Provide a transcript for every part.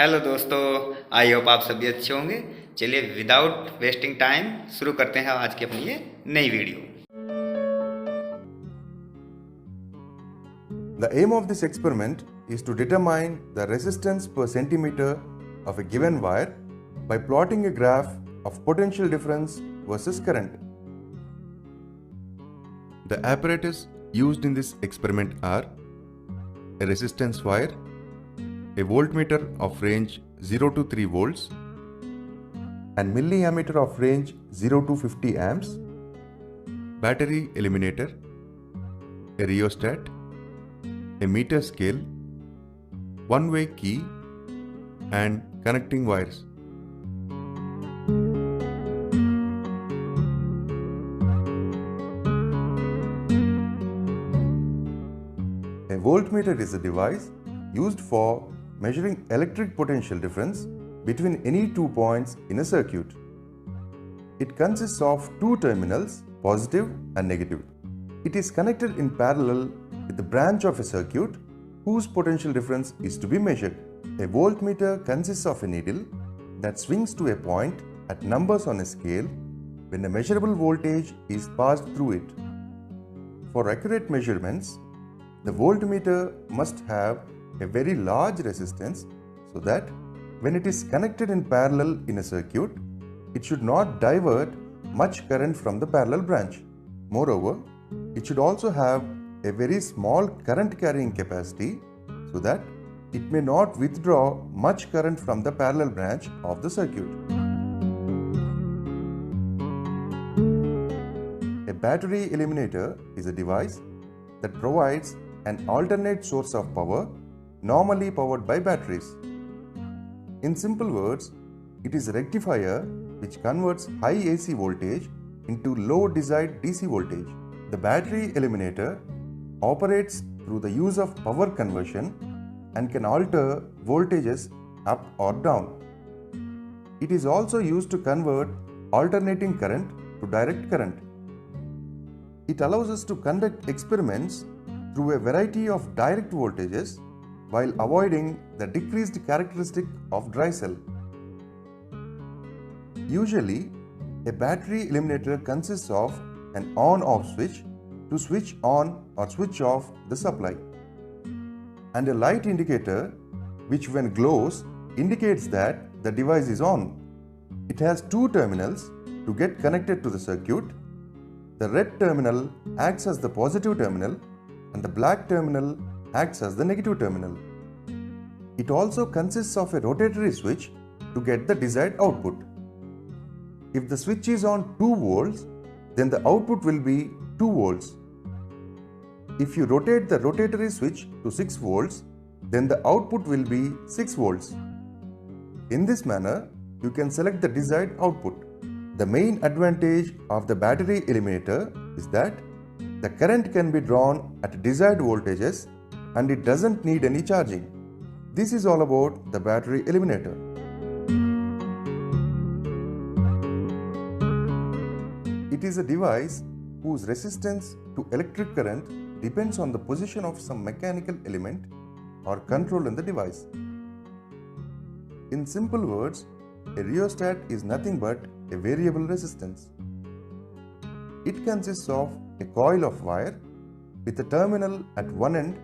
Hello दोस्तों। I hope आप सभी अच्छे होंगे। चलिए विदाउट वेस्टिंग टाइम शुरू करते हैं आज की अपनी ये नई video. The aim of this experiment is to determine the resistance per centimeter of a given wire by plotting a graph of potential difference versus current. The apparatus used in this experiment are a resistance wire, a voltmeter of range 0 to 3 volts, and milliammeter of range 0 to 50 amps, battery eliminator, a rheostat, a meter scale, one-way key, and connecting wires. A voltmeter is a device used for measuring electric potential difference between any two points in a circuit. It consists of two terminals, positive and negative. It is connected in parallel with the branch of a circuit whose potential difference is to be measured. A voltmeter consists of a needle that swings to a point at numbers on a scale when a measurable voltage is passed through it. For accurate measurements, the voltmeter must have a very large resistance so that when it is connected in parallel in a circuit, it should not divert much current from the parallel branch. Moreover, it should also have a very small current carrying capacity so that it may not withdraw much current from the parallel branch of the circuit. A battery eliminator is a device that provides an alternate source of power normally powered by batteries. In simple words, it is a rectifier which converts high AC voltage into low desired DC voltage. The battery eliminator operates through the use of power conversion and can alter voltages up or down. It is also used to convert alternating current to direct current. It allows us to conduct experiments through a variety of direct voltages while avoiding the decreased characteristic of dry cell. Usually, a battery eliminator consists of an on-off switch to switch on or switch off the supply, and a light indicator which when glows indicates that the device is on. It has two terminals to get connected to the circuit. The red terminal acts as the positive terminal and the black terminal acts as the negative terminal. It also consists of a rotatory switch to get the desired output. If the switch is on 2 volts, then the output will be 2 volts. If you rotate the rotatory switch to 6 volts, then the output will be 6 volts. In this manner, you can select the desired output. The main advantage of the battery eliminator is that the current can be drawn at desired voltages and it doesn't need any charging. This is all about the battery eliminator. It is a device whose resistance to electric current depends on the position of some mechanical element or control in the device. In simple words, a rheostat is nothing but a variable resistance. It consists of a coil of wire with a terminal at one end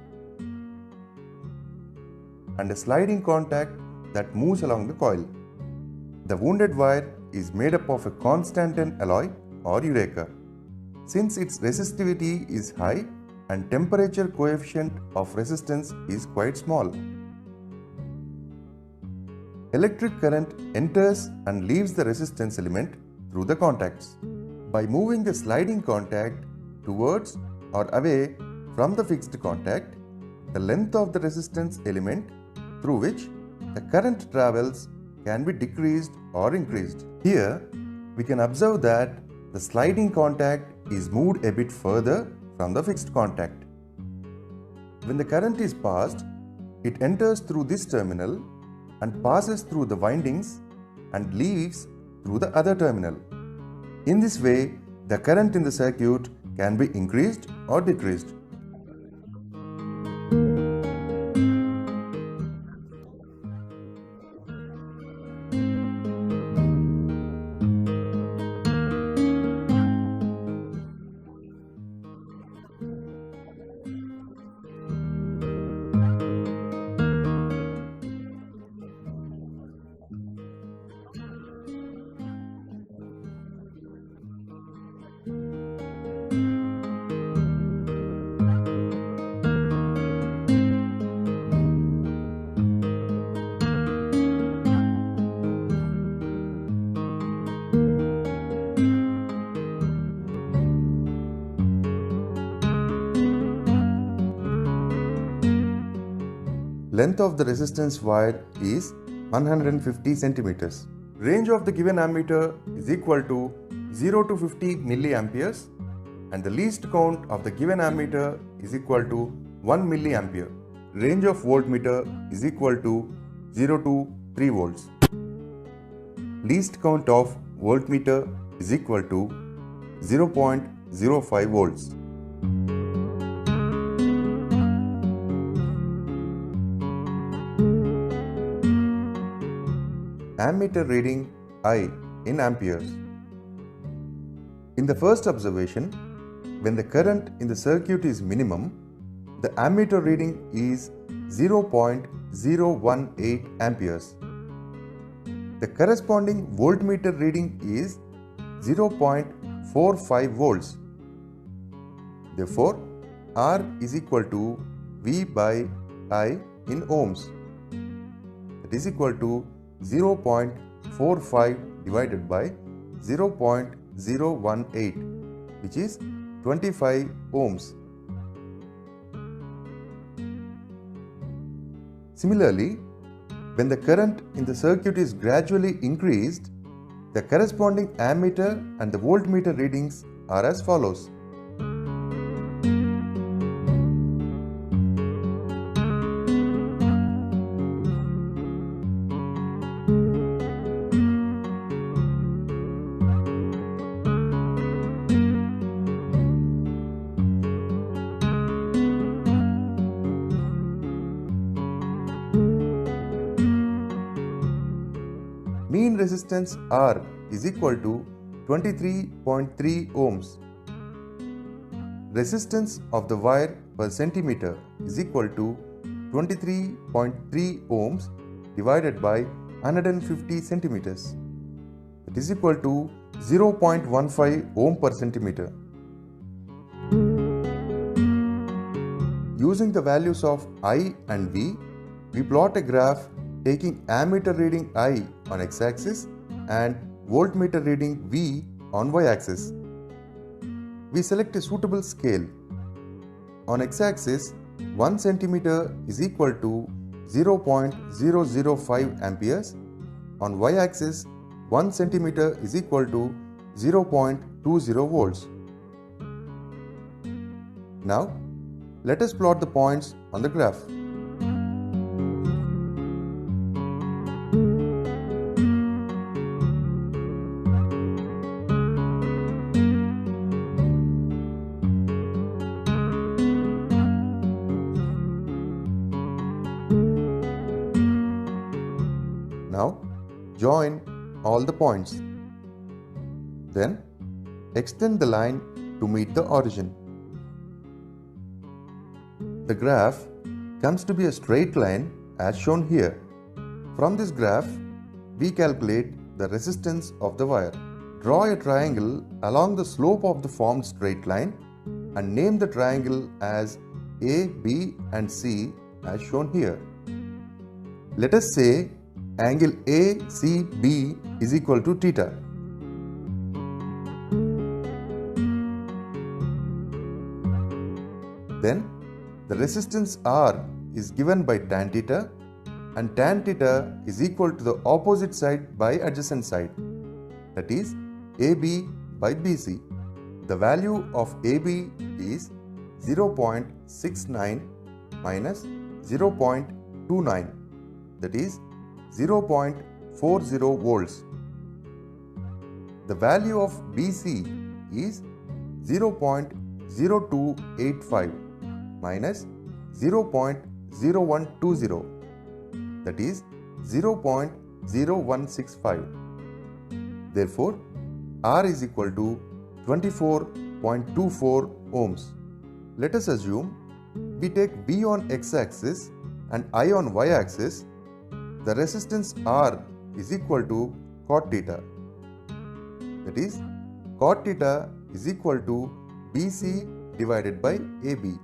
and a sliding contact that moves along the coil. The wounded wire is made up of a Constantan alloy or Eureka. Since its resistivity is high and temperature coefficient of resistance is quite small, electric current enters and leaves the resistance element through the contacts. By moving the sliding contact towards or away from the fixed contact, the length of the resistance element through which the current travels can be decreased or increased. Here, we can observe that the sliding contact is moved a bit further from the fixed contact. When the current is passed, it enters through this terminal and passes through the windings and leaves through the other terminal. In this way, the current in the circuit can be increased or decreased. Length of the resistance wire is 150 centimeters. Range of the given ammeter is equal to 0 to 50 milliamperes, and the least count of the given ammeter is equal to 1 milliampere. Range of voltmeter is equal to 0 to 3 volts. Least count of voltmeter is equal to 0.05 volts. Ammeter reading I in amperes. In the first observation, when the current in the circuit is minimum, the ammeter reading is 0.018 amperes. The corresponding voltmeter reading is 0.45 volts. Therefore, R is equal to V by I in ohms. That is equal to 0.45 divided by 0.018, which is 25 ohms. Similarly, when the current in the circuit is gradually increased, the corresponding ammeter and the voltmeter readings are as follows. Mean resistance R is equal to 23.3 ohms. Resistance of the wire per centimeter is equal to 23.3 ohms divided by 150 centimeters. That is equal to 0.15 ohm per centimeter. Using the values of I and V, we plot a graph taking ammeter reading I on x-axis and voltmeter reading V on y-axis. We select a suitable scale. On x-axis, 1 centimeter is equal to 0.005 amperes. On y-axis, 1 centimeter is equal to 0.20 volts. Now, let us plot the points on the graph. Now, join all the points. Then, extend the line to meet the origin. The graph comes to be a straight line as shown here. From this graph, we calculate the resistance of the wire. Draw a triangle along the slope of the formed straight line and name the triangle as A, B and C as shown here. Let us say angle ACB is equal to theta. Then the resistance R is given by tan theta, and tan theta is equal to the opposite side by adjacent side, that is AB by BC. The value of AB is 0.69 minus 0.29, that is 0.40 volts. The value of BC is 0.0285 minus 0.0120, that is 0.0165. Therefore, R is equal to 24.24 ohms. Let us assume we take B on x-axis and I on y-axis. The resistance R is equal to cot theta. That is, cot theta is equal to BC divided by AB.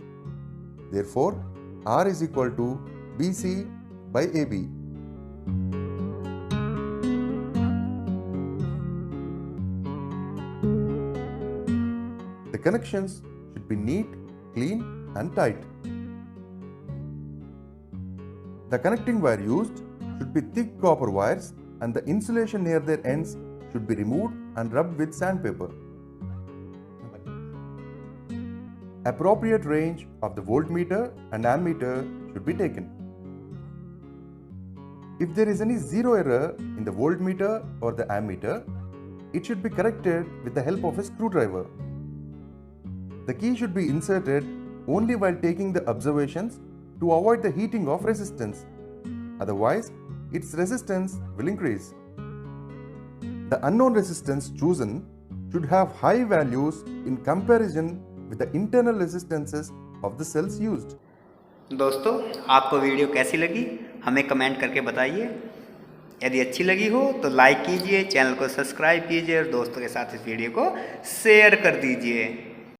Therefore, R is equal to BC by AB. The connections should be neat, clean and tight. The connecting wire used should be thick copper wires and the insulation near their ends should be removed and rubbed with sandpaper. Appropriate range of the voltmeter and ammeter should be taken. If there is any zero error in the voltmeter or the ammeter, it should be corrected with the help of a screwdriver. The key should be inserted only while taking the observations to avoid the heating of resistance. Otherwise, its resistance will increase. The unknown resistance chosen should have high values in comparison with the internal resistances of the cells used. दोस्तों, आपको video कैसी लगी हमें comment करके बताइए। यदि अच्छी लगी हो तो लाइक कीजिए, चैनल को सब्सक्राइब कीजिए और दोस्तों के साथ इस वीडियो को शेयर कर दीजिए।